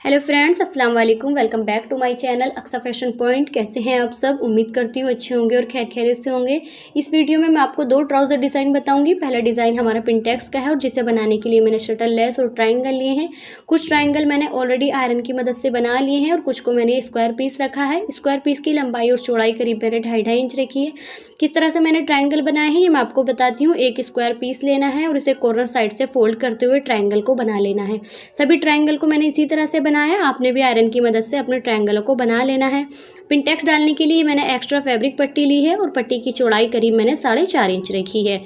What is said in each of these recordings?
Hello friends, अस्सलाम वालेकुम। Welcome back to my channel Aqsa fashion point. कैसे हैं आप सब? उम्मीद करती हूँ अच्छे होंगे और खैर खैरियत से होंगे। इस वीडियो में मैं आपको दो ट्राउज़र डिज़ाइन बताऊंगी। पहला डिज़ाइन हमारा पिंटेक्स का है और जिसे बनाने के लिए मैंने शटल लेस और ट्रायंगल लिए हैं। कुछ ट्रायंगल मैंने ऑलरेडी आयरन की मदद से बना लिए हैं और कुछ को मैंने स्क्वायर पीस रखा है। स्क्वायर पीस की लंबाई और चौड़ाई करीब मैंने 2.5 इंच रखी है। किस तरह से मैंने ट्रायंगल बनाए हैं ये मैं आपको बताती हूँ। एक स्क्वायर पीस लेना है और इसे कॉर्नर साइड से फोल्ड करते हुए ट्रायंगल को बना लेना है। सभी ट्रायंगल को मैंने इसी तरह से बनाया। आपने भी आयरन की मदद से अपने ट्रायंगलों को बना लेना है। पिंटेक्स डालने के लिए मैंने एक्स्ट्रा फैब्रिक पट्टी ली है और पट्टी की चौड़ाई करीब मैंने 4.5 इंच रखी है।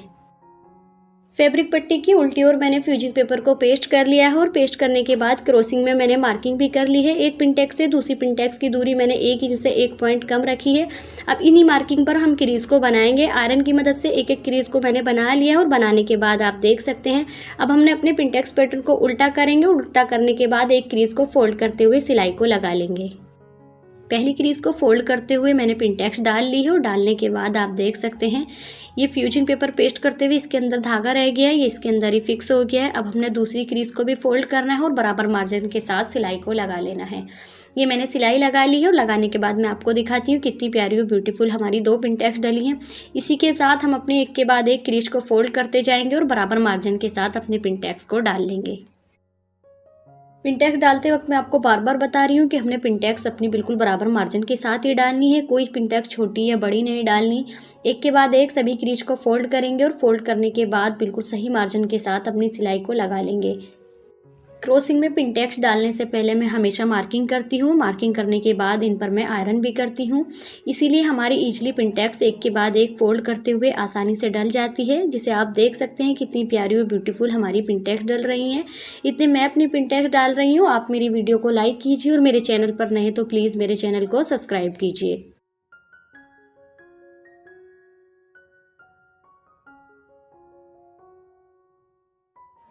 फैब्रिक पट्टी की उल्टी ओर मैंने फ्यूजिंग पेपर को पेस्ट कर लिया है और पेस्ट करने के बाद क्रॉसिंग में मैंने मार्किंग भी कर ली है। एक पिंटेक्स से दूसरी पिंटेक्स की दूरी मैंने 1 इंच से 1 पॉइंट कम रखी है। अब इन्हीं मार्किंग पर हम क्रीज को बनाएंगे। आयरन की मदद से एक एक क्रीज को मैंने बना लिया है और बनाने के बाद आप देख सकते हैं अब हमने अपने पिंटेक्स पैटर्न को उल्टा करेंगे। उल्टा करने के बाद एक क्रीज को फोल्ड करते हुए सिलाई को लगा लेंगे। पहली क्रीज को फोल्ड करते हुए मैंने पिंटेक्स डाल ली है और डालने के बाद आप देख सकते हैं ये फ्यूजिंग पेपर पेस्ट करते हुए इसके अंदर धागा रह गया है, ये इसके अंदर ही फिक्स हो गया है। अब हमने दूसरी क्रीज को भी फोल्ड करना है और बराबर मार्जिन के साथ सिलाई को लगा लेना है। ये मैंने सिलाई लगा ली है और लगाने के बाद मैं आपको दिखाती हूँ कितनी प्यारी और ब्यूटीफुल हमारी दो पिंटेक्स डली हैं। इसी के साथ हम अपने एक के बाद एक क्रीज को फोल्ड करते जाएंगे और बराबर मार्जिन के साथ अपने पिंटेक्स को डाल लेंगे। पिंटेक्स डालते वक्त मैं आपको बार बार बता रही हूँ कि हमने पिंटेक्स अपनी बिल्कुल बराबर मार्जिन के साथ ही डालनी है। कोई पिंटेक्स छोटी या बड़ी नहीं डालनी। एक के बाद एक सभी क्रीज को फोल्ड करेंगे और फोल्ड करने के बाद बिल्कुल सही मार्जिन के साथ अपनी सिलाई को लगा लेंगे। क्रॉसिंग में पिंटेक्स डालने से पहले मैं हमेशा मार्किंग करती हूँ। मार्किंग करने के बाद इन पर मैं आयरन भी करती हूँ। इसीलिए हमारी ईजिली पिंटेक्स एक के बाद एक फोल्ड करते हुए आसानी से डल जाती है, जिसे आप देख सकते हैं कितनी प्यारी और ब्यूटीफुल हमारी पिंटेक्स डल रही हैं। इतने मैं अपनी पिंटेक्स डाल रही हूँ। आप मेरी वीडियो को लाइक कीजिए और मेरे चैनल पर नए तो प्लीज़ मेरे चैनल को सब्सक्राइब कीजिए।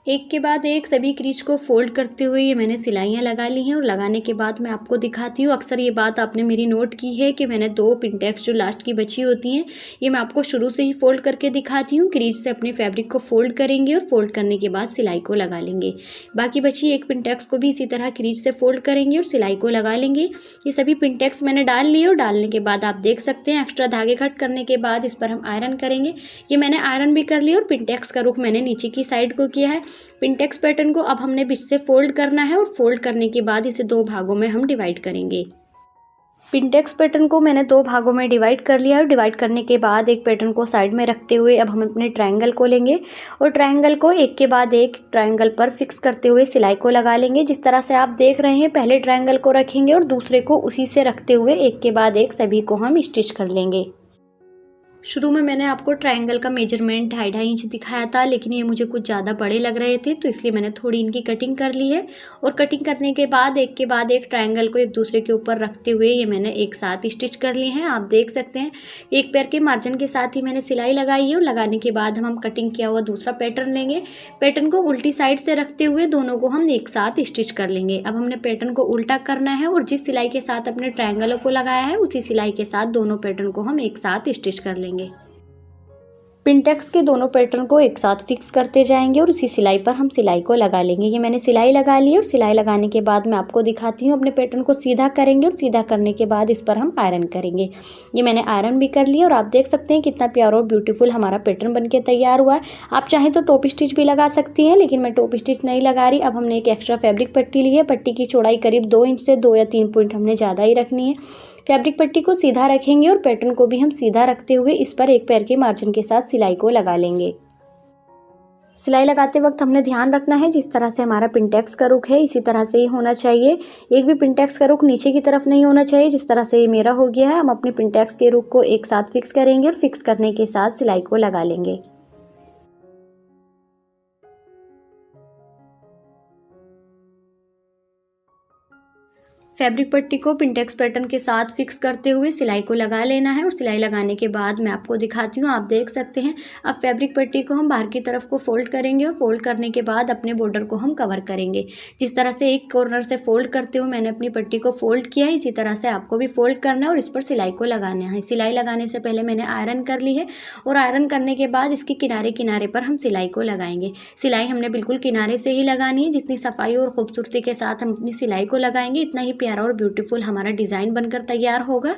एक के बाद एक सभी क्रीज को फोल्ड करते हुए ये मैंने सिलाइयाँ लगा ली हैं और लगाने के बाद मैं आपको दिखाती हूँ। अक्सर ये बात आपने मेरी नोट की है कि मैंने दो पिंटेक्स जो लास्ट की बची होती हैं ये मैं आपको शुरू से ही फोल्ड करके दिखाती हूँ। क्रीज से अपने फैब्रिक को फोल्ड करेंगे और फोल्ड करने के बाद सिलाई को लगा लेंगे। बाकी बची एक पिंटेक्स को भी इसी तरह क्रीज से फोल्ड करेंगे और सिलाई को लगा लेंगे। ये सभी पिंटेक्स मैंने डाल लिए और डालने के बाद आप देख सकते हैं एक्स्ट्रा धागे कट करने के बाद इस पर हम आयरन करेंगे। ये मैंने आयरन भी कर लिया और पिंटेक्स का रुख मैंने नीचे की साइड को किया है। पिंटेक्स पैटर्न को अब हमने बीच से फोल्ड करना है और फोल्ड करने के बाद इसे दो भागों में हम डिवाइड करेंगे। पिंटेक्स पैटर्न को मैंने दो भागों में डिवाइड कर लिया और डिवाइड करने के बाद एक पैटर्न को साइड में रखते हुए अब हम अपने ट्रायंगल को लेंगे और ट्रायंगल को एक के बाद एक ट्रायंगल पर फिक्स करते हुए सिलाई को लगा लेंगे। जिस तरह से आप देख रहे हैं पहले ट्रायंगल को रखेंगे और दूसरे को उसी से रखते हुए एक के बाद एक सभी को हम स्टिच कर लेंगे। शुरू में मैंने आपको ट्रायंगल का मेजरमेंट 2.5 इंच दिखाया था, लेकिन ये मुझे कुछ ज़्यादा बड़े लग रहे थे तो इसलिए मैंने थोड़ी इनकी कटिंग कर ली है। और कटिंग करने के बाद एक के बाद एक ट्रायंगल को एक दूसरे के ऊपर रखते हुए ये मैंने एक साथ स्टिच कर लिए हैं। आप देख सकते हैं एक पैर के मार्जिन के साथ ही मैंने सिलाई लगाई है और लगाने के बाद हम कटिंग किया हुआ दूसरा पैटर्न लेंगे। पैटर्न को उल्टी साइड से रखते हुए दोनों को हम एक साथ स्टिच कर लेंगे। अब हमने पैटर्न को उल्टा करना है और जिस सिलाई के साथ अपने ट्रायंगलों को लगाया है उसी सिलाई के साथ दोनों पैटर्न को हम एक साथ स्टिच कर लेंगे। पिंटेक्स के दोनों पैटर्न को एक साथ फिक्स करते जाएंगे और उसी सिलाई पर हम सिलाई को लगा लेंगे। ये मैंने सिलाई लगा ली है और सिलाई लगाने के बाद मैं आपको दिखाती हूँ। अपने पैटर्न को सीधा करेंगे और सीधा करने के बाद इस पर हम आयरन करेंगे। ये मैंने आयरन भी कर लिया और आप देख सकते हैं कितना प्यारा और ब्यूटीफुल हमारा पैटर्न बनके तैयार हुआ है। आप चाहें तो टॉप स्टिच भी लगा सकती हैं, लेकिन मैं टॉप स्टिच नहीं लगा रही। अब हमने एक एक्स्ट्रा फैब्रिक पट्टी ली है। पट्टी की चौड़ाई करीब 2 इंच से 2 या 3 पॉइंट हमने ज़्यादा ही रखनी है। फैब्रिक पट्टी को सीधा रखेंगे और पैटर्न को भी हम सीधा रखते हुए इस पर एक पैर के मार्जिन के साथ सिलाई को लगा लेंगे। सिलाई लगाते वक्त हमने ध्यान रखना है जिस तरह से हमारा पिंटेक्स का रुख है इसी तरह से ही होना चाहिए। एक भी पिंटेक्स का रुख नीचे की तरफ नहीं होना चाहिए। जिस तरह से ये मेरा हो गया है हम अपने पिंटेक्स के रुख को एक साथ फिक्स करेंगे और फिक्स करने के साथ सिलाई को लगा लेंगे। फैब्रिक पट्टी को पिंटेक्स पैटर्न के साथ फिक्स करते हुए सिलाई को लगा लेना है और सिलाई लगाने के बाद मैं आपको दिखाती हूँ। आप देख सकते हैं अब फैब्रिक पट्टी को हम बाहर की तरफ को फोल्ड करेंगे और फोल्ड करने के बाद अपने बॉर्डर को हम कवर करेंगे। जिस तरह से एक कॉर्नर से फोल्ड करते हुए मैंने अपनी पट्टी को फोल्ड किया है, इसी तरह से आपको भी फोल्ड करना है और इस पर सिलाई को लगाना है। सिलाई लगाने से पहले मैंने आयरन कर ली है और आयरन करने के बाद इसके किनारे किनारे पर हम सिलाई को लगाएंगे। सिलाई हमने बिल्कुल किनारे से ही लगानी है। जितनी सफाई और खूबसूरती के साथ हम अपनी सिलाई को लगाएंगे इतना ही प्यारा और ब्यूटीफुल हमारा डिज़ाइन बनकर तैयार होगा।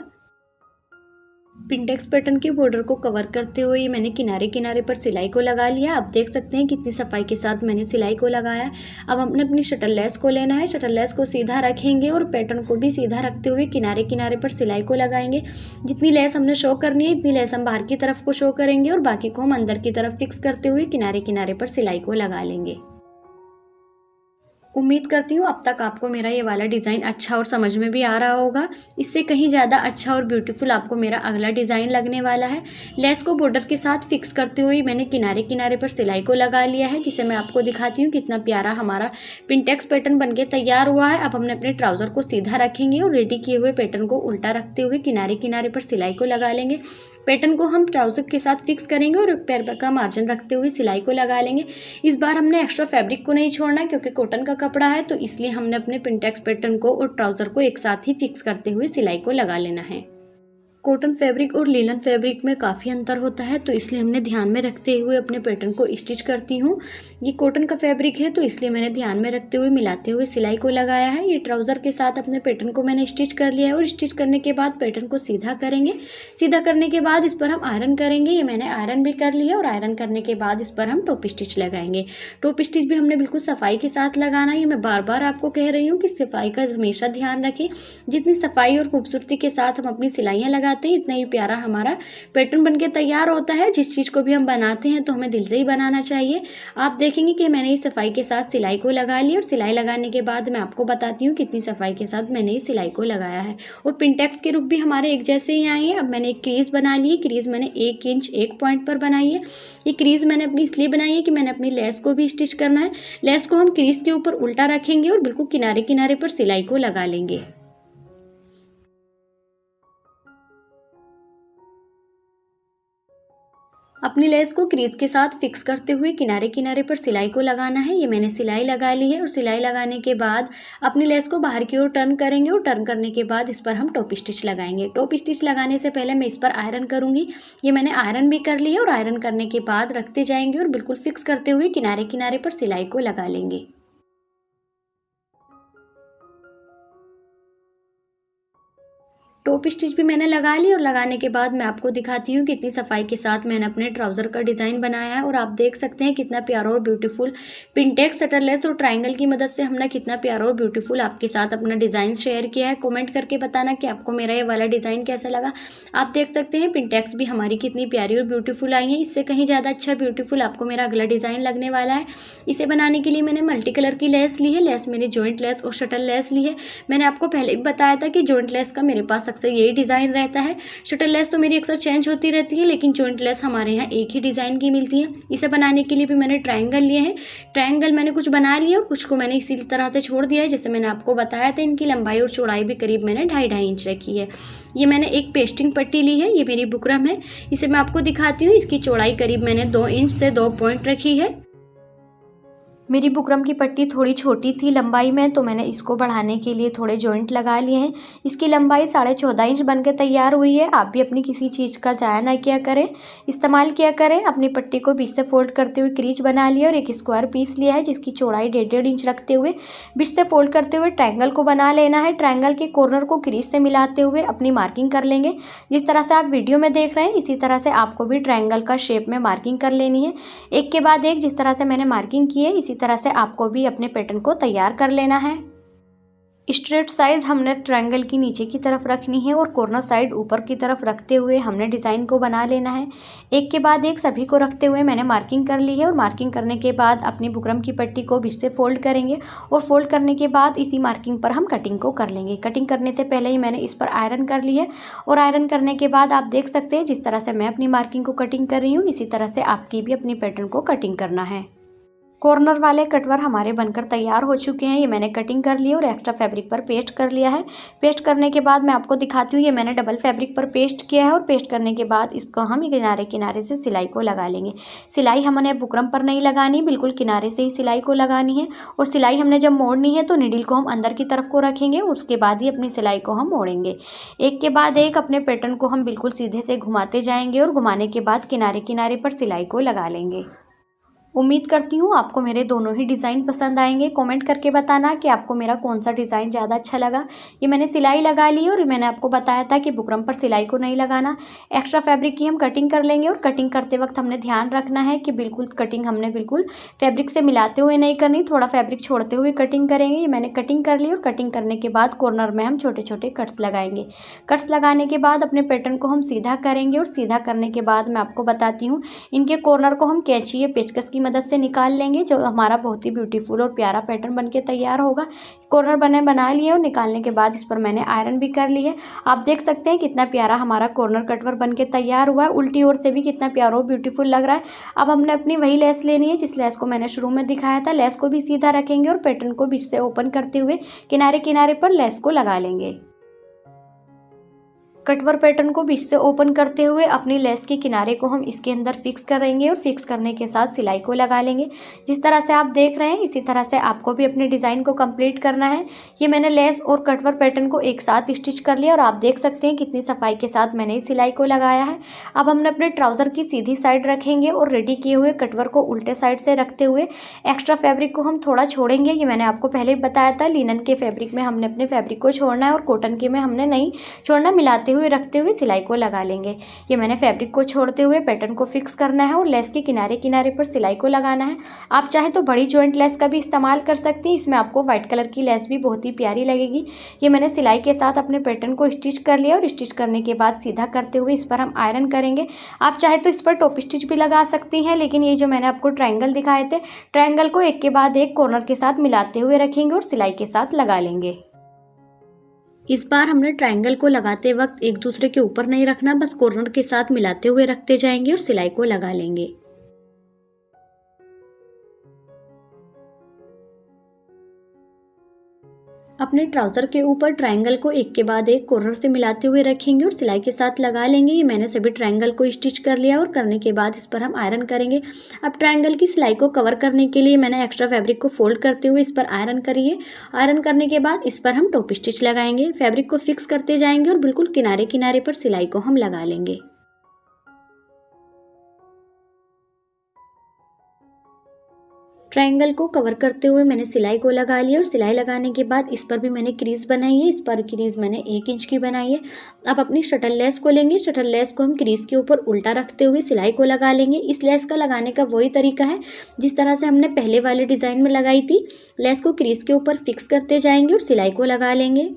पिंटेक्स पैटर्न के बॉर्डर को कवर करते हुए मैंने किनारे किनारे पर सिलाई को लगा लिया। आप देख सकते हैं कितनी सफाई के साथ मैंने सिलाई को लगाया। अब हमने अपनी शटल लेस को लेना है। शटल लेस को सीधा रखेंगे और पैटर्न को भी सीधा रखते हुए किनारे किनारे पर सिलाई को लगाएंगे। जितनी लेस हमने शो करनी है इतनी लेस हम बाहर की तरफ को शो करेंगे और बाकी को हम अंदर की तरफ फिक्स करते हुए किनारे किनारे पर सिलाई को लगा लेंगे। उम्मीद करती हूँ अब तक आपको मेरा ये वाला डिज़ाइन अच्छा और समझ में भी आ रहा होगा। इससे कहीं ज़्यादा अच्छा और ब्यूटीफुल आपको मेरा अगला डिज़ाइन लगने वाला है। लेस को बॉर्डर के साथ फिक्स करते हुए मैंने किनारे किनारे पर सिलाई को लगा लिया है, जिसे मैं आपको दिखाती हूँ कितना प्यारा हमारा पिंटेक्स पैटर्न बनके तैयार हुआ है। अब हमने अपने ट्राउज़र को सीधा रखेंगे और रेडी किए हुए पैटर्न को उल्टा रखते हुए किनारे किनारे पर सिलाई को लगा लेंगे। पैटर्न को हम ट्राउज़र के साथ फिक्स करेंगे और पैर का मार्जिन रखते हुए सिलाई को लगा लेंगे। इस बार हमने एक्स्ट्रा फैब्रिक को नहीं छोड़ना क्योंकि कॉटन का कपड़ा है, तो इसलिए हमने अपने पिंटेक्स पैटर्न को और ट्राउज़र को एक साथ ही फिक्स करते हुए सिलाई को लगा लेना है। कॉटन फैब्रिक और लिनन फैब्रिक में काफ़ी अंतर होता है, तो इसलिए हमने ध्यान में रखते हुए अपने पैटर्न को स्टिच करती हूँ। ये कॉटन का फैब्रिक है तो इसलिए मैंने ध्यान में रखते हुए मिलाते हुए सिलाई को लगाया है। ये ट्राउज़र के साथ अपने पैटर्न को मैंने स्टिच कर लिया है और स्टिच करने के बाद पैटर्न को सीधा करेंगे। सीधा करने के बाद इस पर हम आयरन करेंगे। ये मैंने आयरन भी कर लिया और आयरन करने के बाद इस पर हम टॉप स्टिच लगाएंगे। टॉप स्टिच भी हमने बिल्कुल सफाई के साथ लगाना है। ये मैं बार बार आपको कह रही हूँ कि सफाई का हमेशा ध्यान रखें। जितनी सफाई और खूबसूरती के साथ हम अपनी सिलाइयाँ लगाते हैं इतना ही प्यारा हमारा पैटर्न बनके तैयार होता है। जिस चीज़ को भी हम बनाते हैं तो हमें दिल से ही बनाना चाहिए। आप देखेंगे कि मैंने इस सफाई के साथ सिलाई को लगा ली और सिलाई लगाने के बाद मैं आपको बताती हूँ कितनी सफाई के साथ मैंने इस सिलाई को लगाया है। और पिंटेक्स के रूप भी हमारे एक जैसे ही आए हैं। अब मैंने एक क्रीज बना ली है। क्रीज मैंने 1 इंच 1 पॉइंट पर बनाई है। ये क्रीज मैंने अपनी इसलिए बनाई है कि मैंने अपनी लेस को भी स्टिच करना है। लेस को हम क्रीज के ऊपर उल्टा रखेंगे और बिल्कुल किनारे किनारे पर सिलाई को लगा लेंगे। अपनी लेस को क्रीज के साथ फिक्स करते हुए किनारे किनारे पर सिलाई को लगाना है। ये मैंने सिलाई लगा ली है और सिलाई लगाने के बाद अपनी लेस को बाहर की ओर टर्न करेंगे और टर्न करने के बाद इस पर हम टॉप स्टिच लगाएंगे। टॉप स्टिच लगाने से पहले मैं इस पर आयरन करूंगी। ये मैंने आयरन भी कर ली है और आयरन करने के बाद रखते जाएंगे और बिल्कुल फिक्स करते हुए किनारे किनारे पर सिलाई को लगा लेंगे। टॉप स्टिच भी मैंने लगा ली और लगाने के बाद मैं आपको दिखाती हूँ कितनी सफाई के साथ मैंने अपने ट्राउज़र का डिज़ाइन बनाया है। और आप देख सकते हैं कितना प्यारा और ब्यूटीफुल पिंटेक्स शटल लेस और ट्रायंगल की मदद से हमने कितना प्यारा और ब्यूटीफुल आपके साथ अपना डिज़ाइन शेयर किया है। कमेंट करके बताना कि आपको मेरा ये वाला डिज़ाइन कैसा लगा। आप देख सकते हैं पिंटेक्स भी हमारी कितनी प्यारी और ब्यूटीफुल आई है। इससे कहीं ज़्यादा अच्छा ब्यूटीफुल आपको मेरा अगला डिज़ाइन लगने वाला है। इसे बनाने के लिए मैंने मल्टी कलर की लेस ली है। लेस मेरी जॉइंट लेस और शटल लेस ली है। मैंने आपको पहले भी बताया था कि जॉइंट लेस का मेरे पास अक्सर यही डिज़ाइन रहता है। शटल लेस तो मेरी अक्सर चेंज होती रहती है, लेकिन जॉइंट लेस हमारे यहाँ एक ही डिज़ाइन की मिलती है। इसे बनाने के लिए भी मैंने ट्रायंगल लिए हैं। ट्रायंगल मैंने कुछ बना लिया और कुछ को मैंने इसी तरह से छोड़ दिया है। जैसे मैंने आपको बताया था इनकी लंबाई और चौड़ाई भी करीब मैंने 2.5 इंच रखी है। ये मैंने एक पेस्टिंग पट्टी ली है। ये मेरी बुकरम है। इसे मैं आपको दिखाती हूँ। इसकी चौड़ाई करीब मैंने 2 इंच से 2 पॉइंट रखी है। मेरी बुकरम की पट्टी थोड़ी छोटी थी लंबाई में, तो मैंने इसको बढ़ाने के लिए थोड़े जॉइंट लगा लिए हैं। इसकी लंबाई 14.5 इंच बनकर तैयार हुई है। आप भी अपनी किसी चीज़ का ज़ाया ना किया करें, इस्तेमाल किया करें। अपनी पट्टी को बीच से फोल्ड करते हुए क्रीज बना लिया और एक स्क्वायर पीस लिया है जिसकी चौड़ाई 1.5 इंच रखते हुए बीच से फोल्ड करते हुए ट्रायंगल को बना लेना है। ट्रायंगल के कॉर्नर को क्रीज से मिलाते हुए अपनी मार्किंग कर लेंगे। जिस तरह से आप वीडियो में देख रहे हैं इसी तरह से आपको भी ट्रायंगल का शेप में मार्किंग कर लेनी है। एक के बाद एक जिस तरह से मैंने मार्किंग की है इसी तरह से आपको भी अपने पैटर्न को तैयार कर लेना है। स्ट्रेट साइड हमने ट्रायंगल की नीचे की तरफ रखनी है और कॉर्नर साइड ऊपर की तरफ रखते हुए हमने डिज़ाइन को बना लेना है। एक के बाद एक सभी को रखते हुए मैंने मार्किंग कर ली है और मार्किंग करने के बाद अपनी बुकरम की पट्टी को बीच से फोल्ड करेंगे और फोल्ड करने के बाद इसी मार्किंग पर हम कटिंग को कर लेंगे। कटिंग करने से पहले ही मैंने इस पर आयरन कर ली है और आयरन करने के बाद आप देख सकते हैं जिस तरह से मैं अपनी मार्किंग को कटिंग कर रही हूँ इसी तरह से आपकी भी अपनी पैटर्न को कटिंग करना है। कॉर्नर वाले कटवर हमारे बनकर तैयार हो चुके हैं। ये मैंने कटिंग कर ली और एक्स्ट्रा फैब्रिक पर पेस्ट कर लिया है। पेस्ट करने के बाद मैं आपको दिखाती हूँ, ये मैंने डबल फैब्रिक पर पेस्ट किया है और पेस्ट करने के बाद इसको हम किनारे किनारे से सिलाई को लगा लेंगे। सिलाई हमने बुकरम पर नहीं लगानी, बिल्कुल किनारे से ही सिलाई को लगानी है। और सिलाई हमने जब मोड़नी है तो नीडल को हम अंदर की तरफ को रखेंगे, उसके बाद ही अपनी सिलाई को हम मोड़ेंगे। एक के बाद एक अपने पैटर्न को हम बिल्कुल सीधे से घुमाते जाएंगे और घुमाने के बाद किनारे किनारे पर सिलाई को लगा लेंगे। उम्मीद करती हूँ आपको मेरे दोनों ही डिज़ाइन पसंद आएंगे। कमेंट करके बताना कि आपको मेरा कौन सा डिज़ाइन ज़्यादा अच्छा लगा। ये मैंने सिलाई लगा ली और मैंने आपको बताया था कि बुकरम पर सिलाई को नहीं लगाना। एक्स्ट्रा फैब्रिक की हम कटिंग कर लेंगे और कटिंग करते वक्त हमने ध्यान रखना है कि बिल्कुल कटिंग हमने बिल्कुल फैब्रिक से मिलाते हुए नहीं करनी, थोड़ा फैब्रिक छोड़ते हुए कटिंग करेंगे। ये मैंने कटिंग कर ली और कटिंग करने के बाद कॉर्नर में हम छोटे छोटे कट्स लगाएंगे। कट्स लगाने के बाद अपने पैटर्न को हम सीधा करेंगे और सीधा करने के बाद मैं आपको बताती हूँ, इनके कॉर्नर को हम कैंची या पेचकस की मदद से निकाल लेंगे, जो हमारा बहुत ही ब्यूटीफुल और प्यारा पैटर्न बनके तैयार होगा। कॉर्नर बना लिए और निकालने के बाद इस पर मैंने आयरन भी कर ली है। आप देख सकते हैं कितना प्यारा हमारा कॉर्नर कटवर बनके तैयार हुआ है। उल्टी ओर से भी कितना प्यारा और ब्यूटीफुल लग रहा है। अब हमने अपनी वही लेस लेनी है जिस लेस को मैंने शुरू में दिखाया था। लेस को भी सीधा रखेंगे और पैटर्न को बीच से ओपन करते हुए किनारे किनारे पर लेस को लगा लेंगे। कटवर पैटर्न को बीच से ओपन करते हुए अपनी लेस के किनारे को हम इसके अंदर फिक्स करेंगे और फिक्स करने के साथ सिलाई को लगा लेंगे। जिस तरह से आप देख रहे हैं इसी तरह से आपको भी अपने डिज़ाइन को कंप्लीट करना है। ये मैंने लेस और कटवर पैटर्न को एक साथ स्टिच कर लिया और आप देख सकते हैं कितनी सफाई के साथ मैंने इस सिलाई को लगाया है। अब हमने अपने ट्राउज़र की सीधी साइड रखेंगे और रेडी किए हुए कटवर को उल्टे साइड से रखते हुए एक्स्ट्रा फैब्रिक को हम थोड़ा छोड़ेंगे। ये मैंने आपको पहले ही बताया था, लिनन के फैब्रिक में हमने अपने फैब्रिक को छोड़ना है और कॉटन के में हमने नहीं छोड़ना। मिलाते हुए रखते हुए सिलाई को लगा लेंगे। ये मैंने फैब्रिक को छोड़ते हुए पैटर्न को फिक्स करना है और लेस के किनारे किनारे पर सिलाई को लगाना है। आप चाहे तो बड़ी जॉइंट लेस का भी इस्तेमाल कर सकती हैं, इसमें आपको व्हाइट कलर की लेस भी बहुत ही प्यारी लगेगी। ये मैंने सिलाई के साथ अपने पैटर्न को स्टिच कर लिया और स्टिच करने के बाद सीधा करते हुए इस पर हम आयरन करेंगे। आप चाहे तो इस पर टॉप स्टिच भी लगा सकती हैं, लेकिन ये जो मैंने आपको ट्रायंगल दिखाए थे, ट्रायंगल को एक के बाद एक कॉर्नर के साथ मिलाते हुए रखेंगे और सिलाई के साथ लगा लेंगे। इस बार हमने ट्रायंगल को लगाते वक्त एक दूसरे के ऊपर नहीं रखना, बस कॉर्नर के साथ मिलाते हुए रखते जाएंगे और सिलाई को लगा लेंगे। अपने ट्राउज़र के ऊपर ट्रायंगल को एक के बाद एक कॉर्नर से मिलाते हुए रखेंगे और सिलाई के साथ लगा लेंगे। ये मैंने सभी ट्रायंगल को स्टिच कर लिया और करने के बाद इस पर हम आयरन करेंगे। अब ट्रायंगल की सिलाई को कवर करने के लिए मैंने एक्स्ट्रा फैब्रिक को फोल्ड करते हुए इस पर आयरन करिए। आयरन करने के बाद इस पर हम टॉप स्टिच लगाएंगे। फैब्रिक को फिक्स करते जाएंगे और बिल्कुल किनारे किनारे पर सिलाई को हम लगा लेंगे। ट्रायंगल को कवर करते हुए मैंने सिलाई को लगा लिया और सिलाई लगाने के बाद इस पर भी मैंने क्रीज बनाई है। इस पर क्रीज मैंने 1 इंच की बनाई है। अब अपनी शटल लेस को लेंगे। शटल लेस को हम क्रीज के ऊपर उल्टा रखते हुए सिलाई को लगा लेंगे। इस लेस का लगाने का वही तरीका है जिस तरह से हमने पहले वाले डिज़ाइन में लगाई थी। लेस को क्रीज के ऊपर फिक्स करते जाएंगे और सिलाई को लगा लेंगे।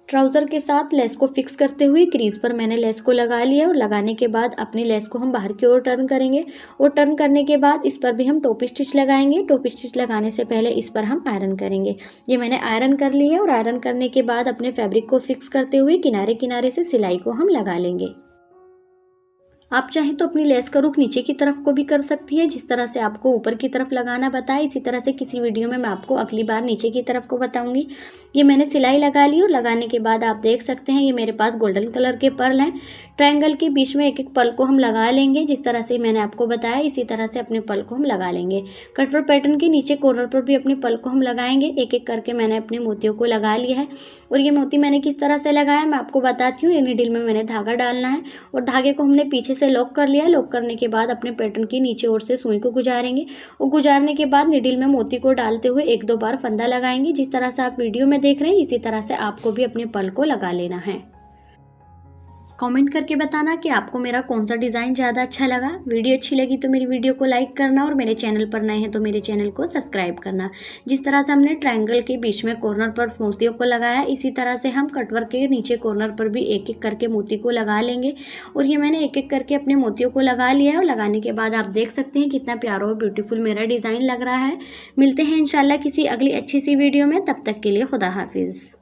ट्राउज़र के साथ लेस को फिक्स करते हुए क्रीज पर मैंने लेस को लगा लिया और लगाने के बाद अपनी लेस को हम बाहर की ओर टर्न करेंगे और टर्न करने के बाद इस पर भी हम टॉप स्टिच लगाएंगे। टॉप स्टिच लगाने से पहले इस पर हम आयरन करेंगे। ये मैंने आयरन कर ली है और आयरन करने के बाद अपने फैब्रिक को फिक्स करते हुए किनारे किनारे से सिलाई को हम लगा लेंगे। आप चाहें तो अपनी लेस का रुख नीचे की तरफ को भी कर सकती है, जिस तरह से आपको ऊपर की तरफ लगाना बताए इसी तरह से किसी वीडियो में मैं आपको अगली बार नीचे की तरफ को बताऊंगी। ये मैंने सिलाई लगा ली और लगाने के बाद आप देख सकते हैं ये मेरे पास गोल्डन कलर के पर्ल हैं। ट्रायंगल के बीच में एक एक पर्ल को हम लगा लेंगे। जिस तरह से मैंने आपको बताया इसी तरह से अपने पर्ल को हम लगा लेंगे। कटवर पैटर्न के नीचे कॉर्नर पर भी अपने पर्ल को हम लगाएंगे। एक एक करके मैंने अपने मोतियों को लगा लिया है और ये मोती मैंने किस तरह से लगाया मैं आपको बताती हूँ। ये नीडल में मैंने धागा डालना है और धागे को हमने पीछे से लॉक कर लिया। लॉक करने के बाद अपने पैटर्न की नीचे ओर से सुई को गुजारेंगे और गुजारने के बाद नीडल में मोती को डालते हुए 1-2 बार फंदा लगाएंगे। जिस तरह से आप वीडियो में देख रहे हैं इसी तरह से आपको भी अपने पर्ल को लगा लेना है। कमेंट करके बताना कि आपको मेरा कौन सा डिज़ाइन ज़्यादा अच्छा लगा। वीडियो अच्छी लगी तो मेरी वीडियो को लाइक करना और मेरे चैनल पर नए हैं तो मेरे चैनल को सब्सक्राइब करना। जिस तरह से हमने ट्रायंगल के बीच में कॉर्नर पर मोतियों को लगाया इसी तरह से हम कटवर के नीचे कॉर्नर पर भी एक एक करके मोती को लगा लेंगे और ये मैंने एक एक करके अपने मोतियों को लगा लिया है और लगाने के बाद आप देख सकते हैं कितना प्यारा और ब्यूटीफुल मेरा डिज़ाइन लग रहा है। मिलते हैं इंशाल्लाह किसी अगली अच्छी सी वीडियो में, तब तक के लिए खुदा हाफिज़।